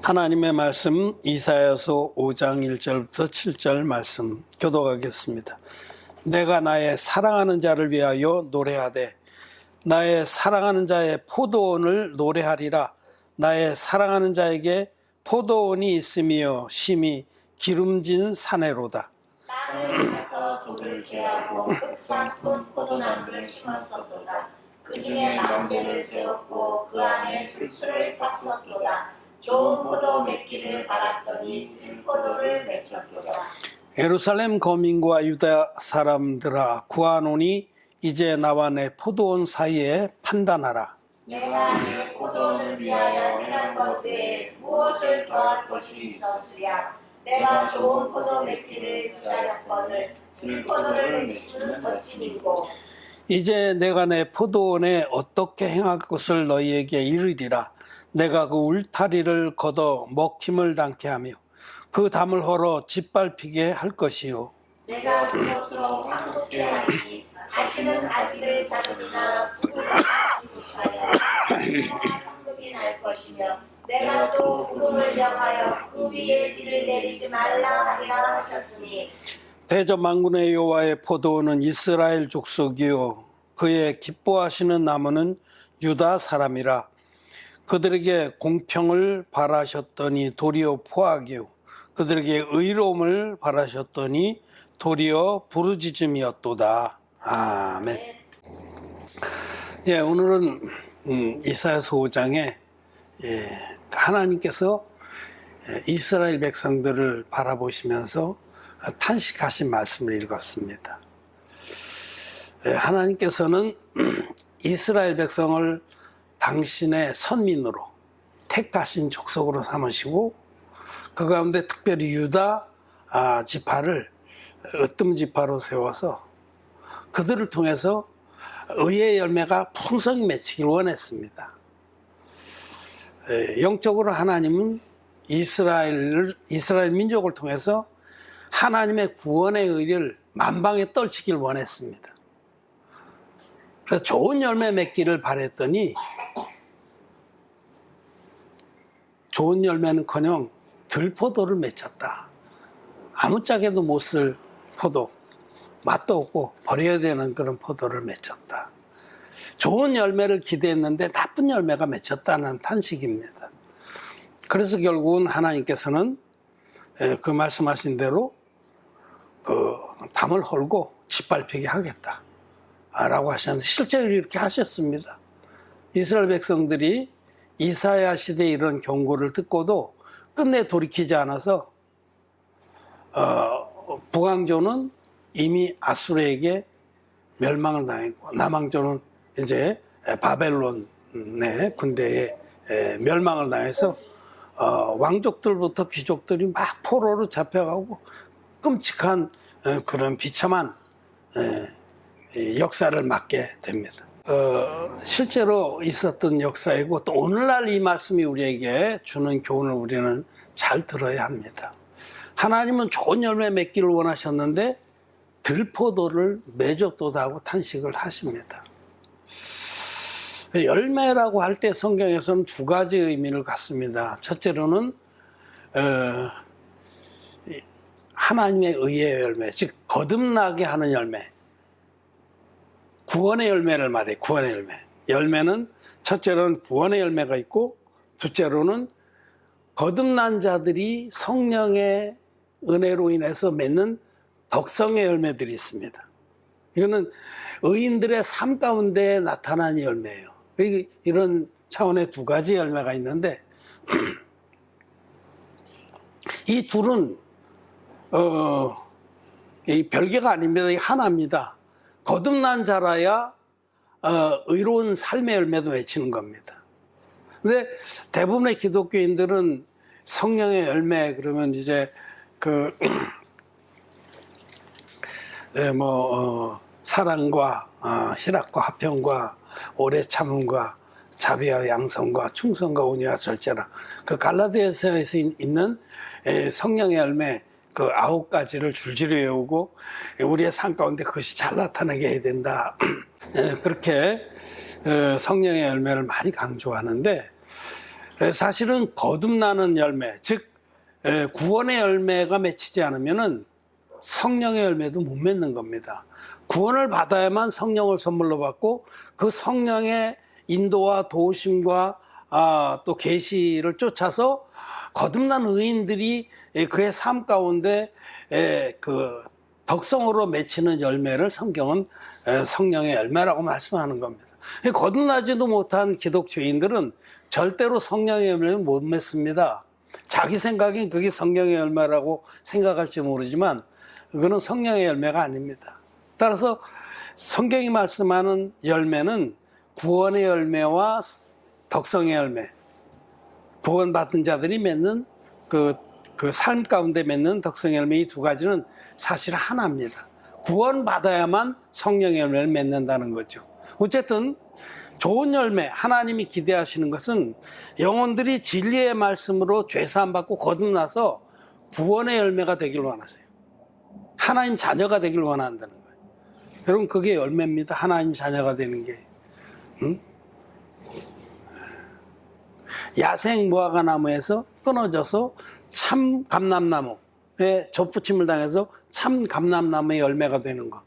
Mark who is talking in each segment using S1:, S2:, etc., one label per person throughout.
S1: 하나님의 말씀 이사야서 5장 1절부터 7절 말씀 교독하겠습니다. 내가 나의 사랑하는 자를 위하여 노래하되 나의 사랑하는 자의 포도원을 노래하리라. 나의 사랑하는 자에게 포도원이 있으며 심히 기름진 사내로다.
S2: 땅을 사서 독을 제하고 흑산꾼 포도나무를 심었었도다. 그 중에 망대를 세웠고 그 안에 술틀을 팠었도다. 좋은 포도 맺기를 바랐더니 들포도를 맺혔도다.
S1: 예루살렘 거민과 유다 사람들아 구하노니 이제 나와 내 포도원 사이에 판단하라.
S2: 내가 내 포도원을 위하여 행한 것 외에 무엇을 더할 것이 있었으랴. 내가 좋은 포도 맺기를 기다렸거늘 들포도를 맺히는 멋짐이고.
S1: 이제 내가 내 포도원에 어떻게 행할 것을 너희에게 이르리라. 내가 그 울타리를 걷어 먹힘을 당케 하며 그 담을 헐어 짓밟히게 할 것이요.
S2: 내가 그것으로 황급케 하리니 다시는 가지를 잡으나 북을 잡지 못하여 황급이 날 것이며 내가 또 구름을 명하여 그 위에 비를 내리지 말라 하리라 하셨으니
S1: 대저 만군의 여호와의 포도원은 이스라엘 족속이요 그의 기뻐하시는 나무는 유다 사람이라. 그들에게 공평을 바라셨더니 도리어 포악이요 그들에게 의로움을 바라셨더니 도리어 부르짖음이었도다. 아멘. 예, 오늘은 이사야서 5장에 하나님께서 이스라엘 백성들을 바라보시면서 탄식하신 말씀을 읽었습니다. 하나님께서는 이스라엘 백성을 당신의 선민으로 택하신 족속으로 삼으시고 그 가운데 특별히 유다 지파를 으뜸 지파로 세워서 그들을 통해서 의의 열매가 풍성히 맺히길 원했습니다. 영적으로 하나님은 이스라엘 민족을 통해서 하나님의 구원의 의를 만방에 떨치길 원했습니다. 그래서 좋은 열매 맺기를 바랬더니 좋은 열매는커녕 들포도를 맺혔다. 아무짝에도 못 쓸 포도, 맛도 없고 버려야 되는 그런 포도를 맺혔다. 좋은 열매를 기대했는데 나쁜 열매가 맺혔다는 탄식입니다. 그래서 결국은 하나님께서는 그 말씀하신 대로 그 담을 헐고 짓밟히게 하겠다 라고 하셨는데 실제로 이렇게 하셨습니다. 이스라엘 백성들이 이사야 시대의 이런 경고를 듣고도 끝내 돌이키지 않아서 북왕조는 이미 아수르에게 멸망을 당했고 남왕조는 이제 바벨론의 군대에 멸망을 당해서 왕족들부터 귀족들이 막 포로로 잡혀가고 끔찍한 그런 비참한 역사를 맞게 됩니다. 실제로 있었던 역사이고 또 오늘날 이 말씀이 우리에게 주는 교훈을 우리는 잘 들어야 합니다. 하나님은 좋은 열매 맺기를 원하셨는데 들포도를 맺었도다 하고 탄식을 하십니다. 열매라고 할 때 성경에서는 두 가지 의미를 갖습니다. 첫째로는 하나님의 의의 열매, 즉 거듭나게 하는 열매, 구원의 열매를 말해요. 구원의 열매. 열매는 첫째로는 구원의 열매가 있고 둘째로는 거듭난 자들이 성령의 은혜로 인해서 맺는 덕성의 열매들이 있습니다. 이거는 의인들의 삶 가운데 나타난 열매예요. 이런 차원의 두 가지 열매가 있는데 이 둘은 별개가 아닙니다. 하나입니다. 거듭난 자라야 의로운 삶의 열매도 맺히는 겁니다. 근데 대부분의 기독교인들은 성령의 열매 그러면 이제 사랑과 희락과 화평과 오래 참음과 자비와 양성과 충성과 온유와 절제라 그 갈라디아서에서 있는 성령의 열매 그 9가지를 줄줄이 외우고 우리의 삶 가운데 그것이 잘 나타나게 해야 된다. 그렇게 성령의 열매를 많이 강조하는데 사실은 거듭나는 열매, 즉 구원의 열매가 맺히지 않으면은 성령의 열매도 못 맺는 겁니다. 구원을 받아야만 성령을 선물로 받고 그 성령의 인도와 도우심과 또 계시를 쫓아서 거듭난 의인들이 그의 삶 가운데 그 덕성으로 맺히는 열매를 성경은 성령의 열매라고 말씀하는 겁니다. 거듭나지도 못한 기독교인들은 절대로 성령의 열매는 못 맺습니다. 자기 생각엔 그게 성령의 열매라고 생각할지 모르지만 그거는 성령의 열매가 아닙니다. 따라서 성경이 말씀하는 열매는 구원의 열매와 덕성의 열매, 구원받은 자들이 맺는 그 삶 가운데 맺는 덕성의 열매, 이 두 가지는 사실 하나입니다. 구원받아야만 성령의 열매를 맺는다는 거죠. 어쨌든 좋은 열매, 하나님이 기대하시는 것은 영혼들이 진리의 말씀으로 죄사함 받고 거듭나서 구원의 열매가 되길 원하세요. 하나님 자녀가 되길 원한다는 거예요. 여러분, 그게 열매입니다. 하나님 자녀가 되는 게. 응? 야생 무화과 나무에서 끊어져서 참 감람나무에 접붙임을 당해서 참 감람나무의 열매가 되는 것.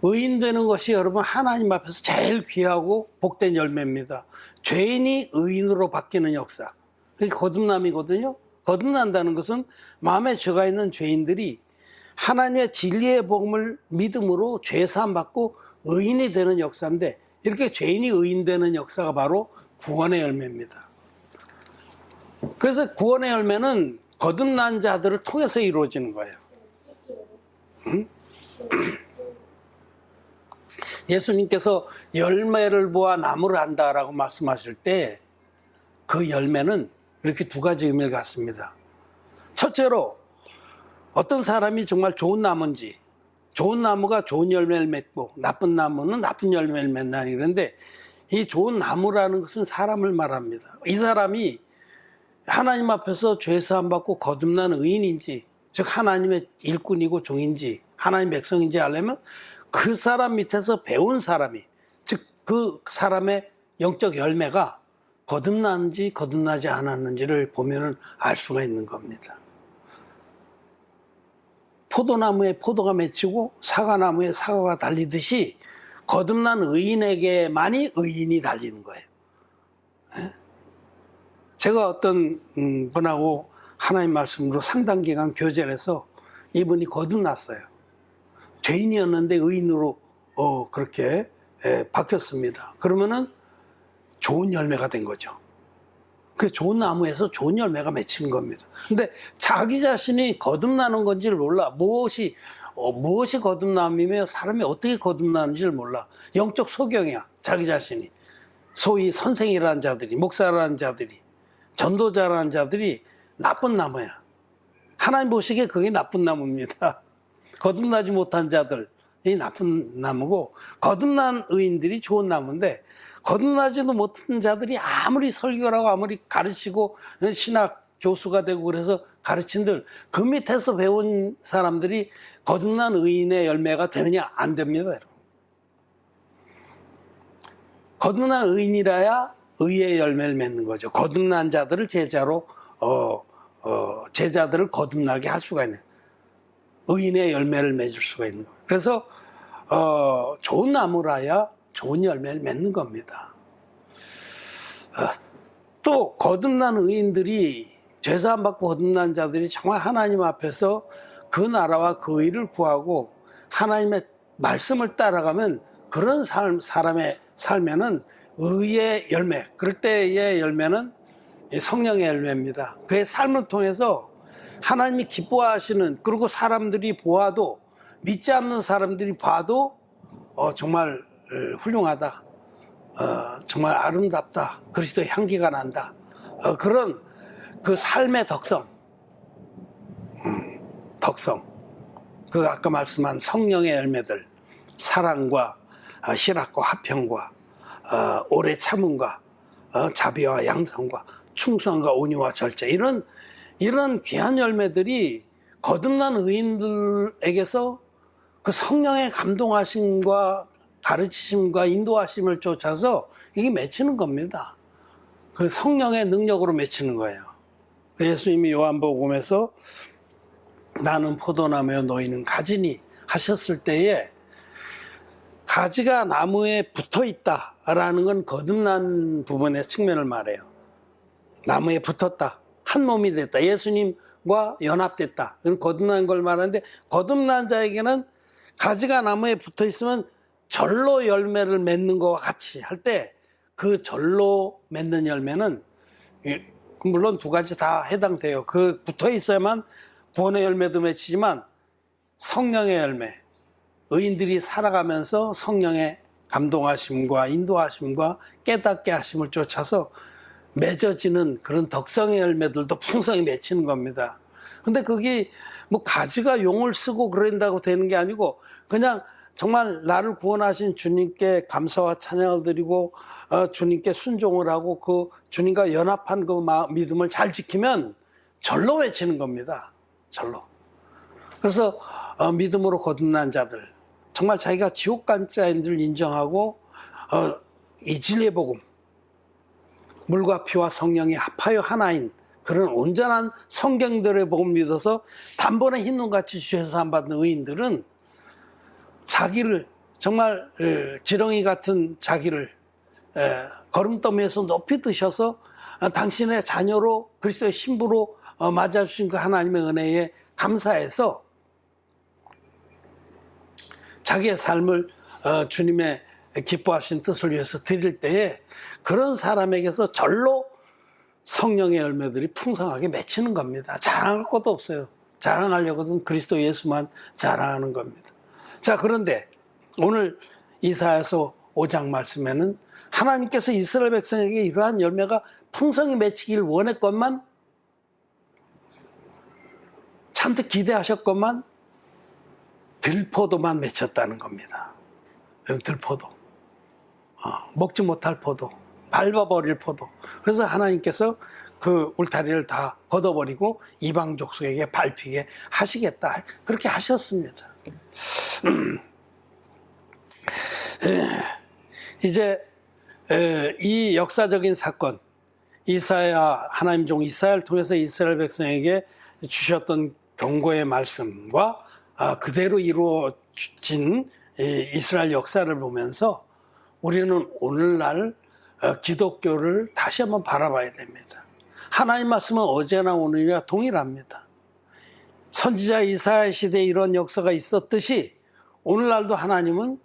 S1: 의인 되는 것이 여러분 하나님 앞에서 제일 귀하고 복된 열매입니다. 죄인이 의인으로 바뀌는 역사. 그게 거듭남이거든요. 거듭난다는 것은 마음에 죄가 있는 죄인들이 하나님의 진리의 복음을 믿음으로 죄사함 받고 의인이 되는 역사인데, 이렇게 죄인이 의인 되는 역사가 바로 구원의 열매입니다. 그래서 구원의 열매는 거듭난 자들을 통해서 이루어지는 거예요. 응? 예수님께서 열매를 보아 나무를 안다라고 말씀하실 때 그 열매는 이렇게 두 가지 의미를 갖습니다. 첫째로 어떤 사람이 정말 좋은 나무인지, 좋은 나무가 좋은 열매를 맺고 나쁜 나무는 나쁜 열매를 맺나니, 그런데 이 좋은 나무라는 것은 사람을 말합니다. 이 사람이 하나님 앞에서 죄사함 받고 거듭난 의인인지, 즉 하나님의 일꾼이고 종인지 하나님 백성인지 알려면 그 사람 밑에서 배운 사람이, 즉 그 사람의 영적 열매가 거듭났는지 거듭나지 않았는지를 보면은 알 수가 있는 겁니다. 포도나무에 포도가 맺히고 사과나무에 사과가 달리듯이 거듭난 의인에게만이 의인이 달리는 거예요. 제가 어떤 분하고 하나님 말씀으로 상당 기간 교제를 해서 이분이 거듭났어요. 죄인이었는데 의인으로 그렇게 바뀌었습니다. 그러면은 좋은 열매가 된 거죠. 그 좋은 나무에서 좋은 열매가 맺히는 겁니다. 근데 자기 자신이 거듭나는 건지를 몰라. 무엇이 거듭남이며 사람이 어떻게 거듭나는지를 몰라. 영적 소경이야, 자기 자신이. 소위 선생이라는 자들이, 목사라는 자들이, 전도자라는 자들이 나쁜 나무야. 하나님 보시기에 그게 나쁜 나무입니다. 거듭나지 못한 자들이 나쁜 나무고, 거듭난 의인들이 좋은 나무인데, 거듭나지도 못한 자들이 아무리 설교를 하고 아무리 가르치고 신학 교수가 되고 그래서 가르친들, 그 밑에서 배운 사람들이 거듭난 의인의 열매가 되느냐? 안 됩니다, 여러분. 거듭난 의인이라야 의의 열매를 맺는 거죠. 거듭난 자들을 제자로 제자들을 거듭나게 할 수가 있는, 의인의 열매를 맺을 수가 있는 거예요. 그래서 좋은 나무라야 좋은 열매를 맺는 겁니다. 또 거듭난 의인들이, 죄사함 받고 거듭난 자들이 정말 하나님 앞에서 그 나라와 그 의를 구하고 하나님의 말씀을 따라가면, 그런 사람의 삶에는 의의 열매, 그럴 때의 열매는 성령의 열매입니다. 그의 삶을 통해서 하나님이 기뻐하시는, 그리고 사람들이 보아도, 믿지 않는 사람들이 봐도 정말 훌륭하다, 정말 아름답다, 그리스도의 향기가 난다, 그런 그 삶의 덕성, 그 아까 말씀한 성령의 열매들, 사랑과 희락과 화평과 오래 참음과 자비와 양성과 충성과 온유와 절제, 이런 귀한 열매들이 거듭난 의인들에게서 그 성령의 감동하심과 가르치심과 인도하심을 쫓아서 이게 맺히는 겁니다. 그 성령의 능력으로 맺히는 거예요. 예수님이 요한복음에서 나는 포도나무요 너희는 가지니 하셨을 때에 가지가 나무에 붙어 있다라는 건 거듭난 부분의 측면을 말해요. 나무에 붙었다. 한 몸이 됐다. 예수님과 연합됐다. 그건 거듭난 걸 말하는데 거듭난 자에게는 가지가 나무에 붙어 있으면 절로 열매를 맺는 것과 같이 할 때 그 절로 맺는 열매는 물론 두 가지 다 해당돼요. 그 붙어 있어야만 구원의 열매도 맺히지만 성령의 열매, 의인들이 살아가면서 성령의 감동하심과 인도하심과 깨닫게 하심을 쫓아서 맺어지는 그런 덕성의 열매들도 풍성히 맺히는 겁니다. 근데 그게 뭐 가지가 용을 쓰고 그런다고 되는 게 아니고 그냥 정말 나를 구원하신 주님께 감사와 찬양을 드리고 주님께 순종을 하고 그 주님과 연합한 그 믿음을 잘 지키면 절로 외치는 겁니다. 절로. 그래서 믿음으로 거듭난 자들, 정말 자기가 지옥 간 자인 줄 인정하고 이 진리의 복음, 물과 피와 성령이 합하여 하나인 그런 온전한 성경들의 복음 믿어서 단번에 흰눈같이 주셔서 안 받는 의인들은 자기를 정말 지렁이 같은 자기를 거름더미에서 높이 드셔서 당신의 자녀로 그리스도의 신부로 맞아주신 그 하나님의 은혜에 감사해서 자기의 삶을 주님의 기뻐하신 뜻을 위해서 드릴 때에 그런 사람에게서 절로 성령의 열매들이 풍성하게 맺히는 겁니다. 자랑할 것도 없어요. 자랑하려거든 그리스도 예수만 자랑하는 겁니다. 자, 그런데 오늘 이사야서 5장 말씀에는 하나님께서 이스라엘 백성에게 이러한 열매가 풍성히 맺히길 원했건만 잔뜩 기대하셨건만 들포도만 맺혔다는 겁니다. 들포도, 먹지 못할 포도, 밟아버릴 포도. 그래서 하나님께서 그 울타리를 다 걷어버리고 이방 족속에게 밟히게 하시겠다. 그렇게 하셨습니다. 이제 이 역사적인 사건, 이사야, 하나님 종 이사야를 통해서 이스라엘 백성에게 주셨던 경고의 말씀과 그대로 이루어진 이스라엘 역사를 보면서 우리는 오늘날 기독교를 다시 한번 바라봐야 됩니다. 하나님 말씀은 어제나 오늘이나 동일합니다. 선지자 이사야 시대에 이런 역사가 있었듯이 오늘날도 하나님은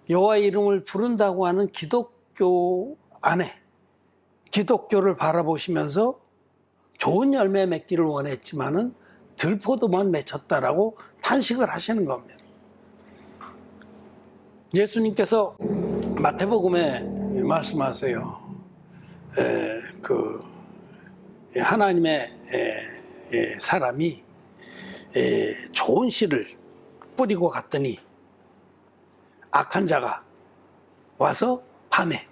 S1: 여호와의 이름을 부른다고 하는 기독교 안에 기독교를 바라보시면서 좋은 열매 맺기를 원했지만은 들포도만 맺혔다라고 탄식을 하시는 겁니다. 예수님께서 마태복음에 말씀하세요. 하나님의 사람이 좋은 씨를 뿌리고 갔더니 악한 자가 와서 밤에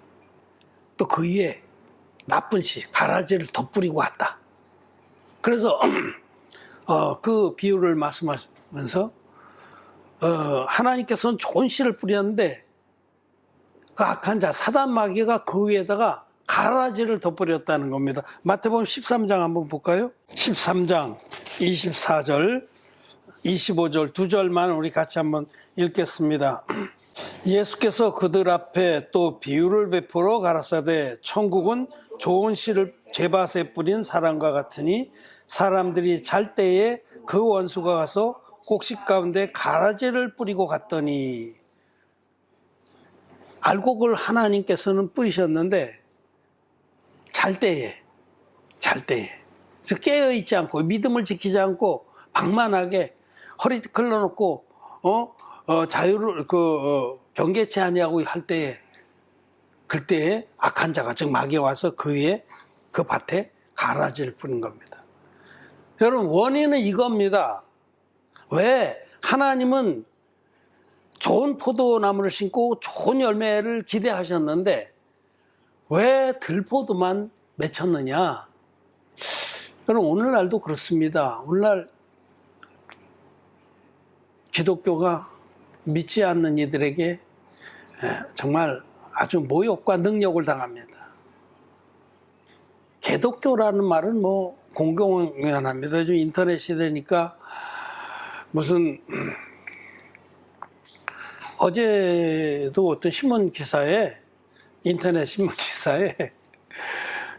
S1: 또 그 위에 나쁜 씨, 가라지를 덧뿌리고 왔다. 그래서 그 비유를 말씀하시면서 하나님께서는 좋은 씨를 뿌렸는데 그 악한 자, 사단 마귀가 그 위에다가 가라지를 덧뿌렸다는 겁니다. 마태복음 13장 한번 볼까요? 13장 24절, 25절 두 절만 우리 같이 한번 읽겠습니다. 예수께서 그들 앞에 또 비유를 베풀어 가라사대 천국은 좋은 씨를 제밭에 뿌린 사람과 같으니 사람들이 잘 때에 그 원수가 가서 곡식 가운데 가라지를 뿌리고 갔더니 알고 그걸 하나님께서는 뿌리셨는데 잘 때에 깨어있지 않고 믿음을 지키지 않고 방만하게 허리 걸러놓고 자유를 경계치 아니하고 할 때에 그때에 악한 자가 즉 마귀가 와서 그 위에 그 밭에 가라지를 뿌린 겁니다. 여러분 원인은 이겁니다. 왜 하나님은 좋은 포도나무를 심고 좋은 열매를 기대하셨는데 왜 들포도만 맺혔느냐? 여러분 오늘날도 그렇습니다. 오늘날 기독교가 믿지 않는 이들에게 정말 아주 모욕과 능욕을 당합니다. 개독교라는 말은 뭐 공공연합니다. 요즘 인터넷 시대니까 무슨 어제도 어떤 신문 기사에 인터넷 신문 기사에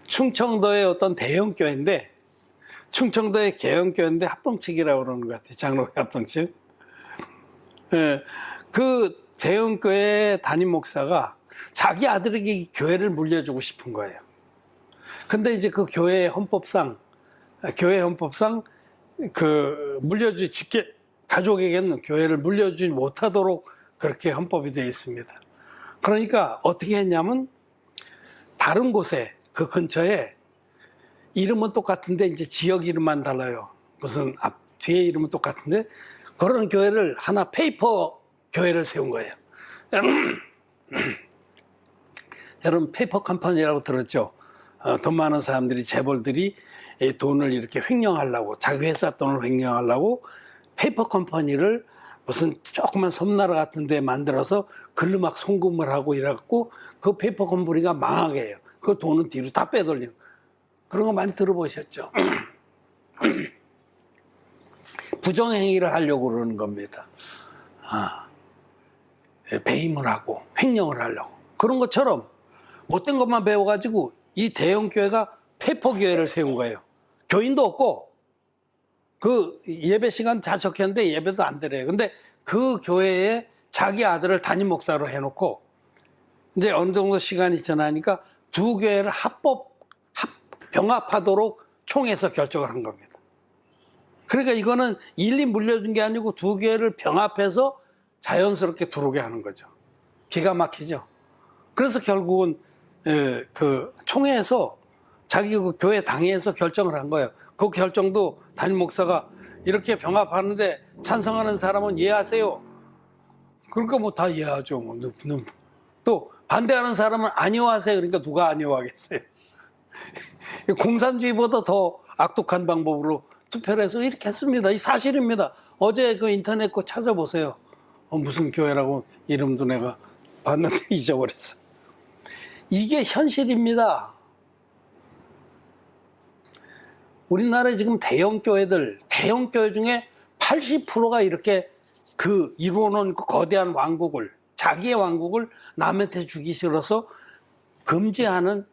S1: 충청도의 어떤 대형 교회인데 충청도의 개형교회인데 합동측이라고 그러는 것 같아요. 장로회 합동측. 예, 그 대형교회 담임 목사가 자기 아들에게 교회를 물려주고 싶은 거예요. 근데 이제 그 교회 헌법상 그 가족에게는 교회를 물려주지 못하도록 그렇게 헌법이 되어 있습니다. 그러니까 어떻게 했냐면 다른 곳에 그 근처에 이름은 똑같은데 이제 지역 이름만 달라요. 무슨 뒤에 이름은 똑같은데 그런 교회를 하나 페이퍼 교회를 세운 거예요. 여러분 페이퍼 컴퍼니라고 들었죠? 돈 많은 사람들이 재벌들이 돈을 이렇게 횡령하려고 자기 회사 돈을 횡령하려고 페이퍼 컴퍼니를 무슨 조그만 섬나라 같은 데 만들어서 글로 막 송금을 하고 이래갖고 그 페이퍼 컴퍼니가 망하게 해요. 그 돈은 뒤로 다 빼돌리는 그런 거 많이 들어보셨죠? 부정행위를 하려고 그러는 겁니다. 배임을 하고 횡령을 하려고. 그런 것처럼 못된 것만 배워가지고 이 대형 교회가 페이퍼 교회를 세운 거예요. 교인도 없고 그 예배 시간 다 적혔는데 예배도 안 드려요. 근데 그 교회에 자기 아들을 담임 목사로 해놓고 이제 어느 정도 시간이 지나니까 두 교회를 병합하도록 총회에서 결정을 한 겁니다. 그러니까 이거는 일리 물려준 게 아니고 두 교회를 병합해서 자연스럽게 들어오게 하는 거죠. 기가 막히죠. 그래서 결국은 그 총회에서 자기 그 교회 당회에서 결정을 한 거예요. 그 결정도 담임 목사가 이렇게 병합하는데 찬성하는 사람은 예하세요. 그러니까 뭐 다 예하죠. 또 반대하는 사람은 아니오하세요. 그러니까 누가 아니오하겠어요. 공산주의보다 더 악독한 방법으로 투표를 해서 이렇게 했습니다. 이 사실입니다. 어제 그 인터넷 거 찾아보세요. 무슨 교회라고 이름도 내가 봤는데 잊어버렸어. 이게 현실입니다. 우리나라에 지금 대형 교회 중에 80%가 이렇게 그 이루어놓은 그 거대한 왕국을, 자기의 왕국을 남한테 주기 싫어서 금지하는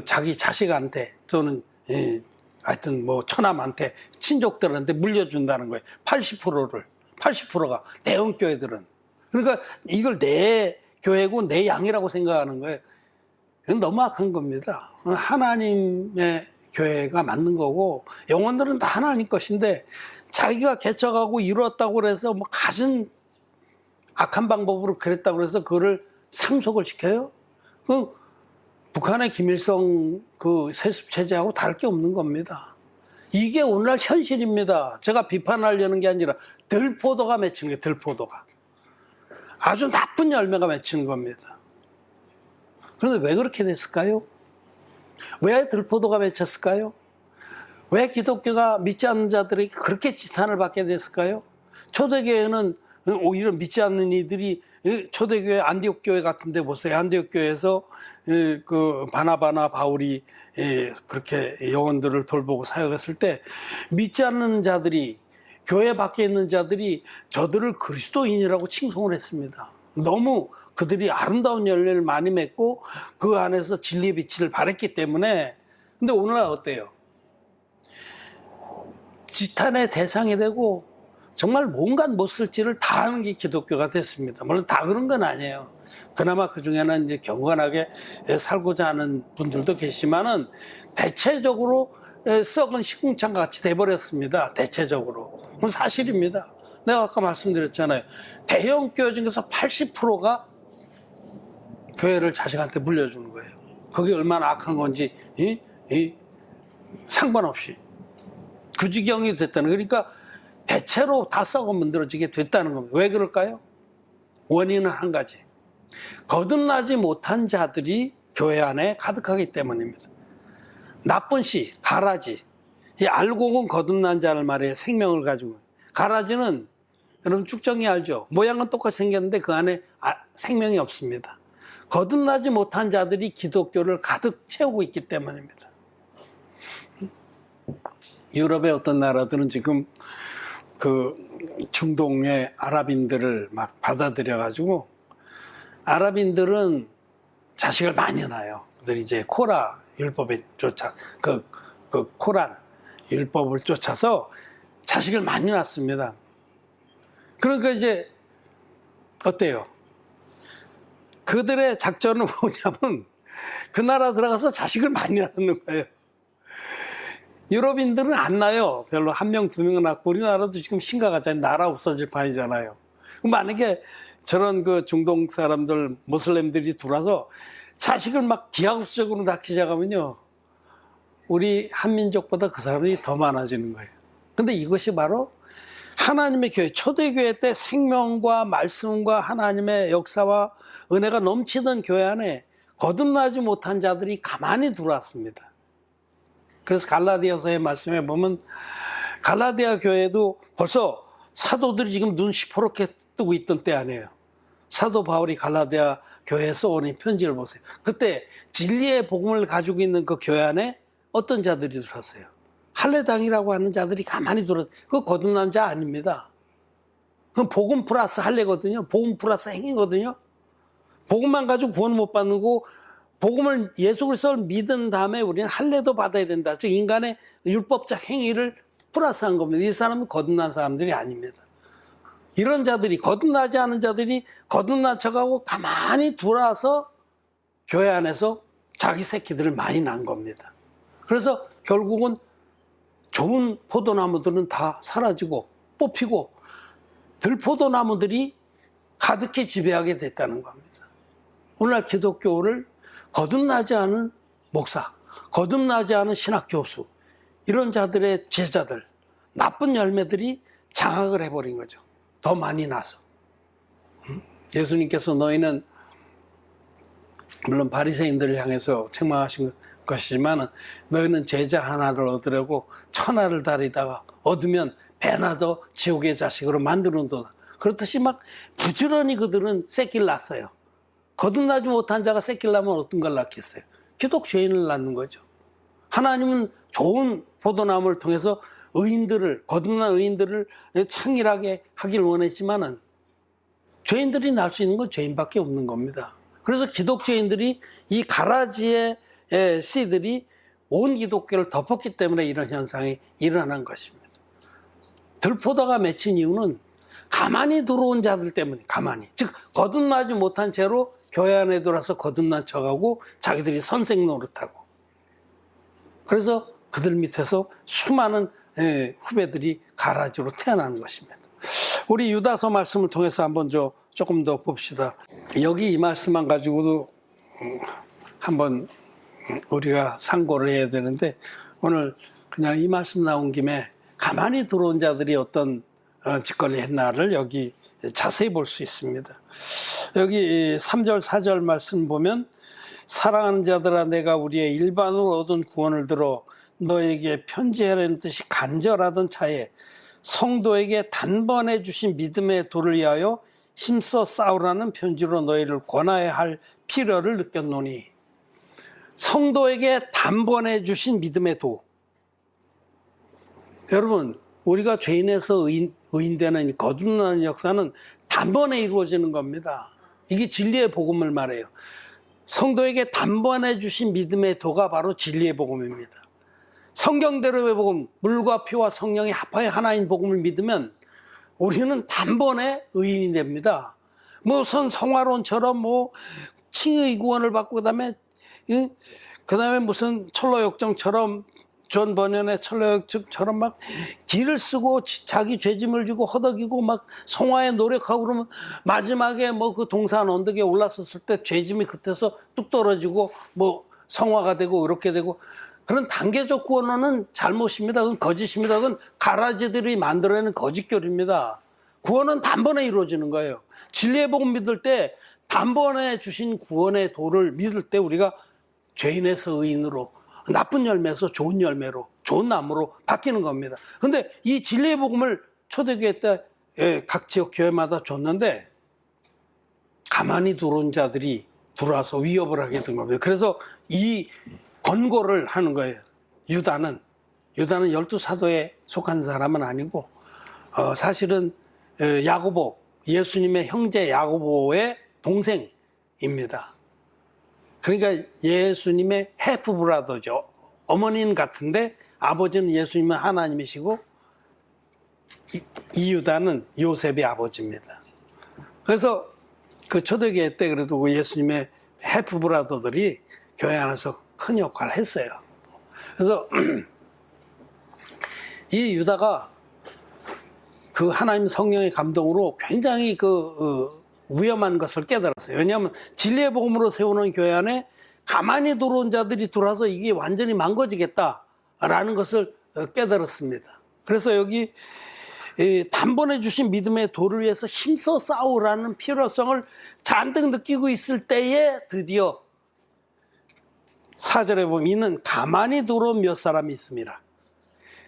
S1: 자기 자식한테 또는 하여튼 뭐 처남한테 친족들한테 물려준다는 거예요. 80%가 대형 교회들은. 그러니까 이걸 내 교회고 내 양이라고 생각하는 거예요. 이건 너무 악한 겁니다. 하나님의 교회가 맞는 거고 영혼들은 다 하나님 것인데 자기가 개척하고 이루었다고 해서 뭐 가진 악한 방법으로 그랬다고 해서 그거를 상속을 시켜요? 그 북한의 김일성 그 세습 체제하고 다를 게 없는 겁니다. 이게 오늘날 현실입니다. 제가 비판하려는 게 아니라 들포도가 맺힌 거예요. 들포도가. 아주 나쁜 열매가 맺히는 겁니다. 그런데 왜 그렇게 됐을까요? 왜 들포도가 맺혔을까요? 왜 기독교가 믿지 않는 자들에게 그렇게 지탄을 받게 됐을까요? 초대교회는 오히려 믿지 않는 이들이 초대교회 안디옥 교회 같은데 보세요. 안디옥 교회에서 그 바나바나 바울이 그렇게 영혼들을 돌보고 사역했을 때 믿지 않는 자들이 교회 밖에 있는 자들이 저들을 그리스도인이라고 칭송을 했습니다. 너무 그들이 아름다운 열매를 많이 맺고 그 안에서 진리의 빛을 발했기 때문에. 근데 오늘날 어때요? 지탄의 대상이 되고 정말 뭔가 못 쓸지를 다 하는 게 기독교가 됐습니다. 물론 다 그런 건 아니에요. 그나마 그 중에는 이제 경건하게 살고자 하는 분들도 계시지만은 대체적으로 썩은 시궁창 같이 돼버렸습니다. 대체적으로. 그건 사실입니다. 내가 아까 말씀드렸잖아요. 대형 교회 중에서 80%가 교회를 자식한테 물려주는 거예요. 그게 얼마나 악한 건지 상관없이 그 지경이 됐다는 거예요. 그러니까 대체로 다 썩어 만들어지게 됐다는 겁니다. 왜 그럴까요? 원인은 한 가지. 거듭나지 못한 자들이 교회 안에 가득하기 때문입니다. 나쁜 씨, 가라지. 이 알곡은 거듭난 자를 말해요. 생명을 가지고. 가라지는 여러분 쭉정이 알죠? 모양은 똑같이 생겼는데 그 안에 생명이 없습니다. 거듭나지 못한 자들이 기독교를 가득 채우고 있기 때문입니다. 유럽의 어떤 나라들은 지금 그 중동의 아랍인들을 막 받아들여가지고, 아랍인들은 자식을 많이 낳아요. 그들이 이제 코라 율법에 그 코란 율법을 쫓아서 자식을 많이 낳습니다. 그러니까 이제 어때요? 그들의 작전은 뭐냐면 그 나라 들어가서 자식을 많이 낳는 거예요. 유럽인들은 안 낳아요. 별로 한 명, 두 명 낳고, 우리나라도 지금 심각하잖아요. 나라 없어질 판이잖아요. 만약에 저런 그 중동 사람들, 모슬렘들이 들어와서 자식을 막 기하급수적으로 낳기 시작하면요, 우리 한민족보다 그 사람이 더 많아지는 거예요. 근데 이것이 바로 하나님의 교회, 초대교회 때 생명과 말씀과 하나님의 역사와 은혜가 넘치던 교회 안에 거듭나지 못한 자들이 가만히 들어왔습니다. 그래서 갈라디아서의 말씀에 보면 갈라디아 교회도 벌써 사도들이 지금 눈 시퍼렇게 뜨고 있던 때 아니에요. 사도 바울이 갈라디아 교회에 써오는 편지를 보세요. 그때 진리의 복음을 가지고 있는 그 교회 안에 어떤 자들이 들어왔어요? 할례당이라고 하는 자들이 가만히 들어왔어요. 그거 거듭난 자 아닙니다. 그건 복음 플러스 할례거든요. 복음 플러스 행위거든요. 복음만 가지고 구원 못 받는 거, 복음을, 예수 그리스도를 믿은 다음에 우리는 할례도 받아야 된다. 즉 인간의 율법적 행위를 플러스한 겁니다. 이 사람은 거듭난 사람들이 아닙니다. 이런 자들이, 거듭나지 않은 자들이 거듭난 척하고 가만히 들어와서 교회 안에서 자기 새끼들을 많이 낳은 겁니다. 그래서 결국은 좋은 포도나무들은 다 사라지고 뽑히고 들포도나무들이 가득히 지배하게 됐다는 겁니다. 오늘날 기독교를 거듭나지 않은 목사, 거듭나지 않은 신학교수, 이런 자들의 제자들, 나쁜 열매들이 장악을 해버린 거죠. 더 많이 나서. 예수님께서 너희는 물론 바리새인들을 향해서 책망하신 것이지만 너희는 제자 하나를 얻으려고 천하를 다리다가 얻으면 배나 더 지옥의 자식으로 만드는도다. 그렇듯이 막 부지런히 그들은 새끼를 낳았어요. 거듭나지 못한 자가 새끼를 낳으면 어떤 걸 낳겠어요? 기독 죄인을 낳는 거죠. 하나님은 좋은 포도나무를 통해서 의인들을, 거듭난 의인들을 창일하게 하길 원했지만은 죄인들이 낳을 수 있는 건 죄인밖에 없는 겁니다. 그래서 기독교인들이 이 가라지의 씨들이 온 기독교를 덮었기 때문에 이런 현상이 일어난 것입니다. 들포도가 맺힌 이유는 가만히 들어온 자들 때문에, 가만히. 즉, 거듭나지 못한 채로 교회 안에 들어와서 거듭난 척하고 자기들이 선생 노릇하고. 그래서 그들 밑에서 수많은 후배들이 가라지로 태어나는 것입니다. 우리 유다서 말씀을 통해서 한번 조금 더 봅시다. 여기 이 말씀만 가지고도 한번 우리가 상고를 해야 되는데, 오늘 그냥 이 말씀 나온 김에 가만히 들어온 자들이 어떤 짓거리 했나를 여기 자세히 볼 수 있습니다. 여기 3절 4절 말씀 보면, 사랑하는 자들아 내가 우리의 일반으로 얻은 구원을 들어 너에게 편지하려는 뜻이 간절하던 차에 성도에게 단번에 주신 믿음의 도를 위하여 힘써 싸우라는 편지로 너희를 권하여야 할 필요를 느꼈노니. 성도에게 단번에 주신 믿음의 도. 여러분, 우리가 죄인에서 의인되는 거듭나는 역사는 단번에 이루어지는 겁니다. 이게 진리의 복음을 말해요. 성도에게 단번에 주신 믿음의 도가 바로 진리의 복음입니다. 성경대로의 복음, 물과 피와 성령이 합하여 하나인 복음을 믿으면 우리는 단번에 의인이 됩니다. 무슨 성화론처럼 칭의 구원을 받고 그다음에 무슨 철로역정처럼, 존 버년의 철로역정처럼 막 길을 쓰고 자기 죄짐을 지고 허덕이고 막 성화에 노력하고 그러면 마지막에 그 동산 언덕에 올라섰을 때 죄짐이 그때서 뚝 떨어지고 성화가 되고 이렇게 되고, 그런 단계적 구원은 잘못입니다. 그건 거짓입니다. 그건 가라지들이 만들어내는 거짓교리입니다. 구원은 단번에 이루어지는 거예요. 진리의 복음 믿을 때 단번에 주신 구원의 도를 믿을 때 우리가 죄인에서 의인으로, 나쁜 열매에서 좋은 열매로, 좋은 나무로 바뀌는 겁니다. 근데 이 진리의 복음을 초대교회 때 각 지역 교회마다 줬는데 가만히 들어온 자들이 들어와서 위협을 하게 된 겁니다. 그래서 이 권고를 하는 거예요. 유다는 12사도에 속한 사람은 아니고 사실은 야고보, 예수님의 형제 야고보의 동생입니다. 그러니까 예수님의 해프 브라더죠. 어머니는 같은데 아버지는 예수님은 하나님이시고 이 유다는 요셉의 아버지입니다. 그래서 그 초대교회 때 그래도 그 예수님의 해프 브라더들이 교회 안에서 큰 역할을 했어요. 그래서 이 유다가 그 하나님 성령의 감동으로 굉장히 위험한 것을 깨달았어요. 왜냐하면 진리의 복음으로 세우는 교회 안에 가만히 들어온 자들이 들어와서 이게 완전히 망가지겠다라는 것을 깨달았습니다. 그래서 여기 단번에 주신 믿음의 도를 위해서 힘써 싸우라는 필요성을 잔뜩 느끼고 있을 때에 드디어 4절에 보면 이는 가만히 들어온 몇 사람이 있습니다.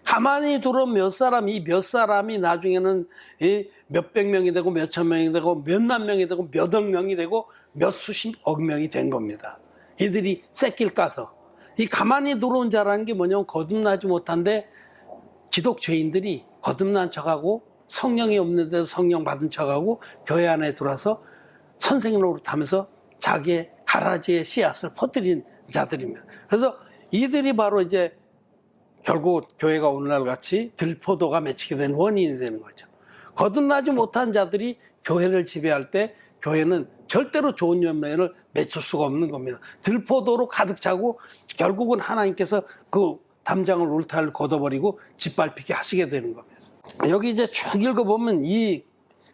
S1: 가만히 들어온 몇 사람이 나중에는 몇백 명이 되고 몇천 명이 되고 몇만 명이 되고 몇억 명이 되고 몇 수십억 명이 된 겁니다. 이들이 쌔길 까서 이 가만히 들어온 자라는 게 뭐냐면 거듭나지 못한데 기독 죄인들이 거듭난 척하고 성령이 없는데도 성령 받은 척하고 교회 안에 들어와서 선생 노릇하면서 자기의 가라지의 씨앗을 퍼뜨린 자들입니다. 그래서 이들이 바로 이제 결국 교회가 오늘날 같이 들포도가 맺히게 된 원인이 되는 거죠. 거듭나지 못한 자들이 교회를 지배할 때 교회는 절대로 좋은 열매를 맺을 수가 없는 겁니다. 들포도로 가득 차고 결국은 하나님께서 그 담장을 울타리를 걷어버리고 짓밟히게 하시게 되는 겁니다. 여기 이제 쭉 읽어보면 이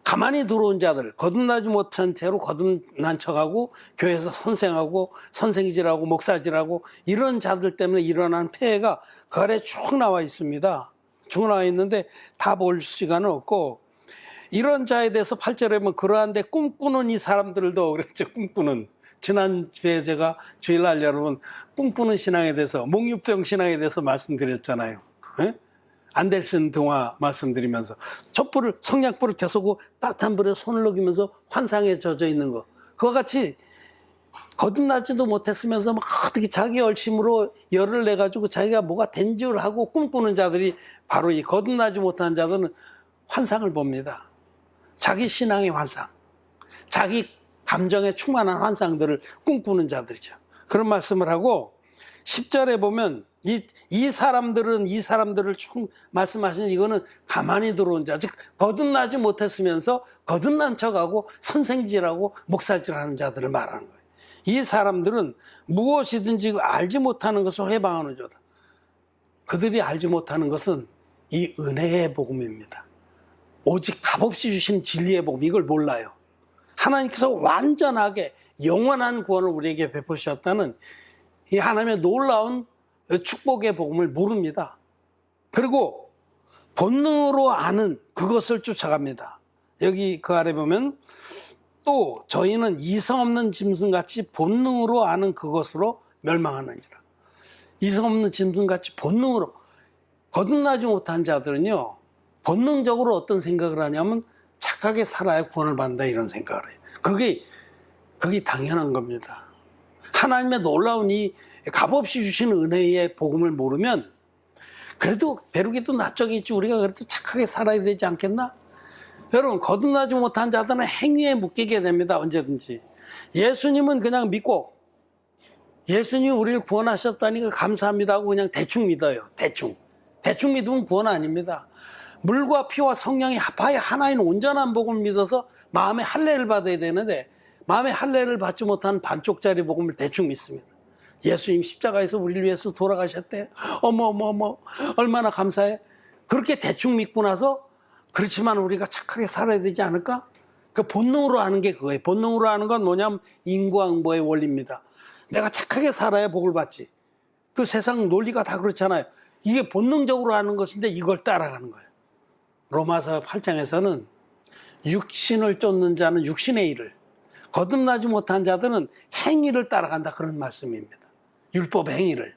S1: 가만히 들어온 자들, 거듭나지 못한 채로 거듭난 척하고 교회에서 선생하고 선생질하고 목사질하고 이런 자들 때문에 일어난 폐해가 그 아래 쭉 나와 있습니다. 쭉 나와 있는데 다 볼 시간은 없고 이런 자에 대해서 8절에 보면 그러한데 꿈꾸는 이 사람들도 그랬죠. 꿈꾸는. 지난주에 제가 주일날 여러분 꿈꾸는 신앙에 대해서 몽유병 신앙에 대해서 말씀드렸잖아요. 안델슨 동화 말씀드리면서 촛불을 성냥불을 켜서고 따뜻한 불에 손을 녹이면서 환상에 젖어 있는 거 그와 같이 거듭나지도 못했으면서 막 어떻게 자기 열심으로 열을 내가지고 자기가 뭐가 된 줄 하고 꿈꾸는 자들이 바로 이 거듭나지 못한 자들은 환상을 봅니다. 자기 신앙의 환상, 자기 감정에 충만한 환상들을 꿈꾸는 자들이죠. 그런 말씀을 하고 10절에 보면 이 사람들을 총 말씀하시는 이거는 가만히 들어온 자, 즉 거듭나지 못했으면서 거듭난 척하고 선생질하고 목사질하는 자들을 말하는 거예요. 이 사람들은 무엇이든지 알지 못하는 것을 회방하는 자다. 그들이 알지 못하는 것은 이 은혜의 복음입니다. 오직 값없이 주신 진리의 복음, 이걸 몰라요. 하나님께서 완전하게 영원한 구원을 우리에게 베푸셨다는 이 하나님의 놀라운 축복의 복음을 모릅니다. 그리고 본능으로 아는 그것을 쫓아갑니다. 여기 그 아래 보면 또 저희는 이성 없는 짐승같이 본능으로 아는 그것으로 멸망하느니라. 이성 없는 짐승같이 본능으로. 거듭나지 못한 자들은요 본능적으로 어떤 생각을 하냐면 착하게 살아야 구원을 받는다 이런 생각을 해요. 그게 당연한 겁니다. 하나님의 놀라운 이 값없이 주시는 은혜의 복음을 모르면 그래도 벼룩이도 낯짝이 있지 우리가 그래도 착하게 살아야 되지 않겠나? 여러분 거듭나지 못한 자들은 행위에 묶이게 됩니다. 언제든지. 예수님은 그냥 믿고 예수님이 우리를 구원하셨다니까 감사합니다 하고 그냥 대충 믿어요. 대충 믿으면 구원 아닙니다. 물과 피와 성령이 합하여 하나인 온전한 복음을 믿어서 마음의 할례를 받아야 되는데 마음의 할례를 받지 못한 반쪽짜리 복음을 대충 믿습니다. 예수님 십자가에서 우리를 위해서 돌아가셨대. 어머 얼마나 감사해. 그렇게 대충 믿고 나서 그렇지만 우리가 착하게 살아야 되지 않을까? 그 본능으로 하는 게 그거예요. 본능으로 하는 건 뭐냐면 인과응보의 원리입니다. 내가 착하게 살아야 복을 받지. 그 세상 논리가 다 그렇잖아요. 이게 본능적으로 하는 것인데 이걸 따라가는 거예요. 로마서 8장에서는 육신을 쫓는 자는 육신의 일을, 거듭나지 못한 자들은 행위를 따라간다 그런 말씀입니다. 율법의 행위를.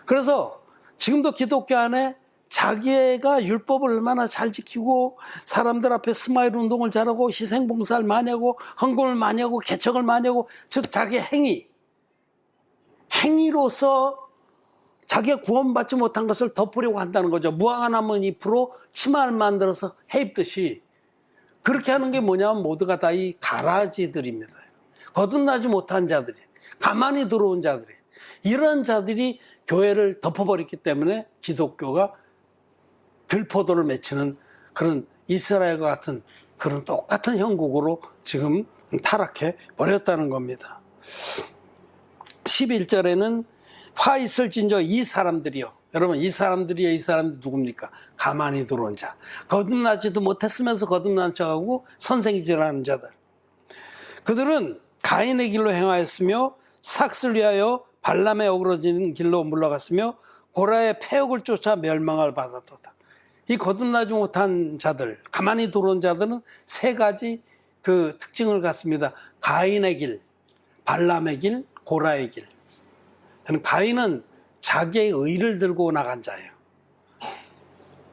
S1: 그래서 지금도 기독교 안에 자기가 율법을 얼마나 잘 지키고 사람들 앞에 스마일 운동을 잘하고 희생봉사를 많이 하고 헌금을 많이 하고 개척을 많이 하고, 즉 자기의 행위로서 자기가 구원받지 못한 것을 덮으려고 한다는 거죠. 무화과 나무 잎으로 치마를 만들어서 해입듯이. 그렇게 하는 게 뭐냐면 모두가 다 이 가라지들입니다. 거듭나지 못한 자들이, 가만히 들어온 자들이, 이런 자들이 교회를 덮어버렸기 때문에 기독교가 들포도를 맺히는 그런 이스라엘과 같은 그런 똑같은 형국으로 지금 타락해 버렸다는 겁니다. 11절에는 화 있을진저 이 사람들이요. 여러분, 이 사람들이 누굽니까? 가만히 들어온 자. 거듭나지도 못했으면서 거듭난 척하고 선생질하는 자들. 그들은 가인의 길로 행하였으며 삭슬 위하여 발람의 어그러지는 길로 물러갔으며 고라의 폐역을 쫓아 멸망을 받았도다. 이 거듭나지 못한 자들, 가만히 들어온 자들은 세 가지 그 특징을 갖습니다. 가인의 길, 발람의 길, 고라의 길. 가인은 자기의 의를 들고 나간 자예요.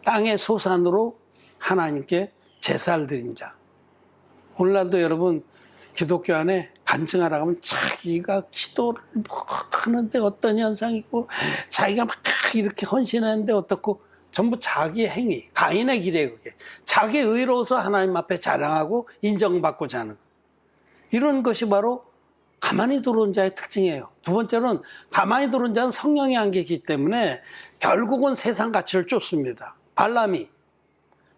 S1: 땅의 소산으로 하나님께 제사를 드린 자. 오늘날도 여러분 기독교 안에 간증하라고 하면 자기가 기도를 하는데 어떤 현상이 있고 자기가 막 이렇게 헌신하는데 어떻고, 전부 자기의 행위, 가인의 길이에요. 그게 자기 의로서 하나님 앞에 자랑하고 인정받고자 하는, 이런 것이 바로 가만히 들어온 자의 특징이에요. 두 번째로는 가만히 들어온 자는 성령의 안개이기 때문에 결국은 세상 가치를 쫓습니다. 발람이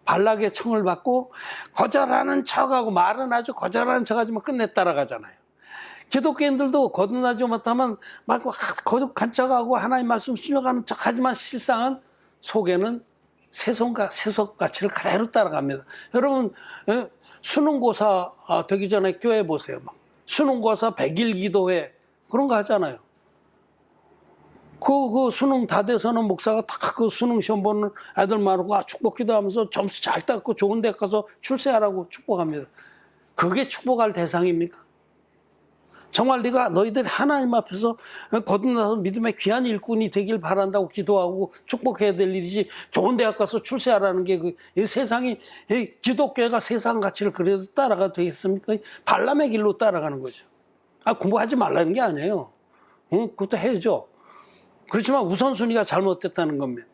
S1: 발락의 청을 받고 거절하는 척하고, 말은 아주 거절하는 척하지만 끝내 따라가잖아요. 기독교인들도 거듭나지 못하면 막 거듭한 척하고 하나님 말씀 순종하는 척하지만 실상은 속에는 세속 가치를 그대로 따라갑니다. 여러분, 수능고사 되기 전에 교회 보세요. 막 수능고사 100일 기도회 그런 거 하잖아요. 그 수능 다 돼서는 목사가 다 그 수능 시험 보는 애들만 축복 기도하면서 점수 잘 땄고 좋은 데 가서 출세하라고 축복합니다. 그게 축복할 대상입니까? 정말 너희들이 하나님 앞에서 거듭나서 믿음의 귀한 일꾼이 되길 바란다고 기도하고 축복해야 될 일이지, 좋은 대학 가서 출세하라는 게 이 세상이, 기독교가 세상 가치를 그래도 따라가도 되겠습니까? 발람의 길로 따라가는 거죠. 공부하지 말라는 게 아니에요. 그것도 해야죠. 그렇지만 우선순위가 잘못됐다는 겁니다.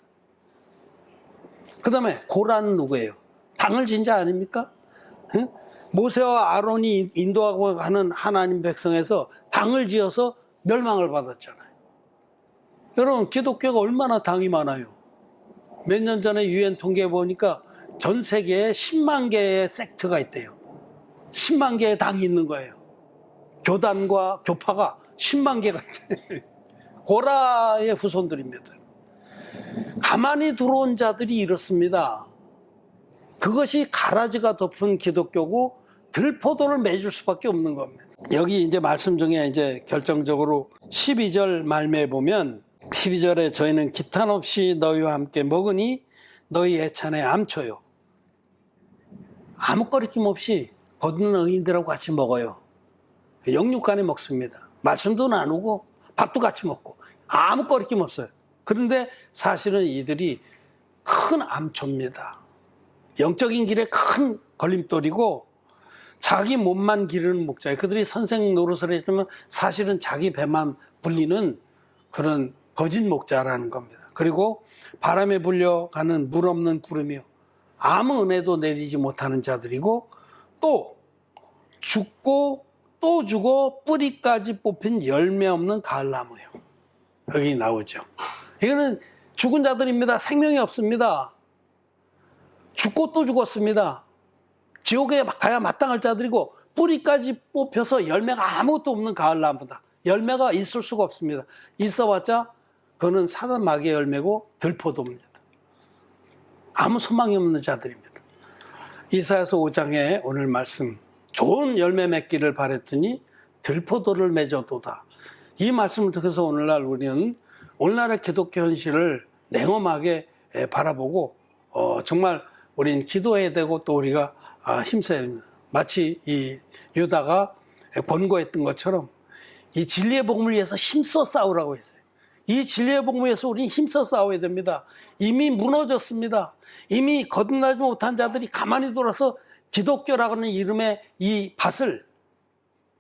S1: 그 다음에 고라는 누구예요? 당을 진 자 아닙니까? 모세와 아론이 인도하고 가는 하나님 백성에서 당을 지어서 멸망을 받았잖아요. 여러분, 기독교가 얼마나 당이 많아요. 몇 년 전에 유엔 통계 보니까 전 세계에 10만 개의 섹트가 있대요. 10만 개의 당이 있는 거예요. 교단과 교파가 10만 개가 있대요. 고라의 후손들입니다. 가만히 들어온 자들이 이렇습니다. 그것이 가라지가 덮은 기독교고 들포도를 맺을 수밖에 없는 겁니다. 여기 이제 말씀 중에 이제 결정적으로 12절 말미에 보면, 12절에 저희는 기탄 없이 너희와 함께 먹으니 너희 애찬에 암초요. 아무 거리낌 없이 거듭난 의인들하고 같이 먹어요. 영육간에 먹습니다. 말씀도 나누고 밥도 같이 먹고 아무 거리낌 없어요. 그런데 사실은 이들이 큰 암초입니다. 영적인 길에 큰 걸림돌이고 자기 몸만 기르는 목자예요. 그들이 선생 노릇을 했지만 사실은 자기 배만 불리는 그런 거짓 목자라는 겁니다. 그리고 바람에 불려가는 물 없는 구름이요. 아무 은혜도 내리지 못하는 자들이고, 또 죽고 또 죽어 뿌리까지 뽑힌 열매 없는 가을나무예요. 여기 나오죠. 이거는 죽은 자들입니다. 생명이 없습니다. 죽고 또 죽었습니다. 지옥에 가야 마땅할 자들이고, 뿌리까지 뽑혀서 열매가 아무것도 없는 가을나무다. 열매가 있을 수가 없습니다. 있어봤자 그거는 사단 마귀의 열매고 들포도입니다. 아무 소망이 없는 자들입니다. 이사야서 5장에 오늘 말씀, 좋은 열매 맺기를 바랬더니 들포도를 맺어도다. 이 말씀을 통해서 오늘날 우리는 오늘날의 기독교 현실을 냉엄하게 바라보고 정말 우리는 기도해야 되고 또 우리가 힘써야 됩니다. 마치 이 유다가 권고했던 것처럼 이 진리의 복음을 위해서 힘써 싸우라고 했어요. 이 진리의 복음 위해서 우리는 힘써 싸워야 됩니다. 이미 무너졌습니다. 이미 거듭나지 못한 자들이 가만히 돌아서 기독교라고 하는 이름의 이 밭을,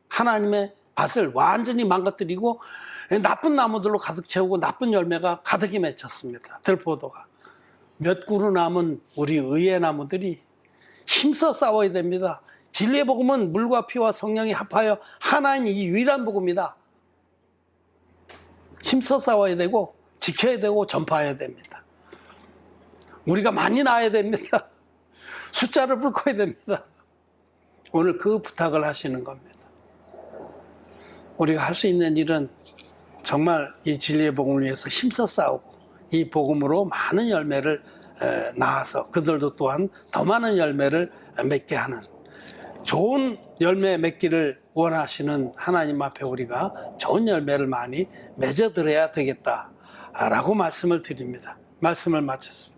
S1: 하나님의 밭을 완전히 망가뜨리고 나쁜 나무들로 가득 채우고 나쁜 열매가 가득히 맺혔습니다. 들포도가. 몇 그루 남은 우리 의의 나무들이 힘써 싸워야 됩니다. 진리의 복음은 물과 피와 성령이 합하여 하나인 이 유일한 복음이다. 힘써 싸워야 되고 지켜야 되고 전파해야 됩니다. 우리가 많이 낳아야 됩니다. 숫자를 불커야 됩니다. 오늘 그 부탁을 하시는 겁니다. 우리가 할 수 있는 일은 정말 이 진리의 복음을 위해서 힘써 싸우고 이 복음으로 많은 열매를 낳아서 그들도 또한 더 많은 열매를 맺게 하는, 좋은 열매 맺기를 원하시는 하나님 앞에 우리가 좋은 열매를 많이 맺어드려야 되겠다라고 말씀을 드립니다. 말씀을 마쳤습니다.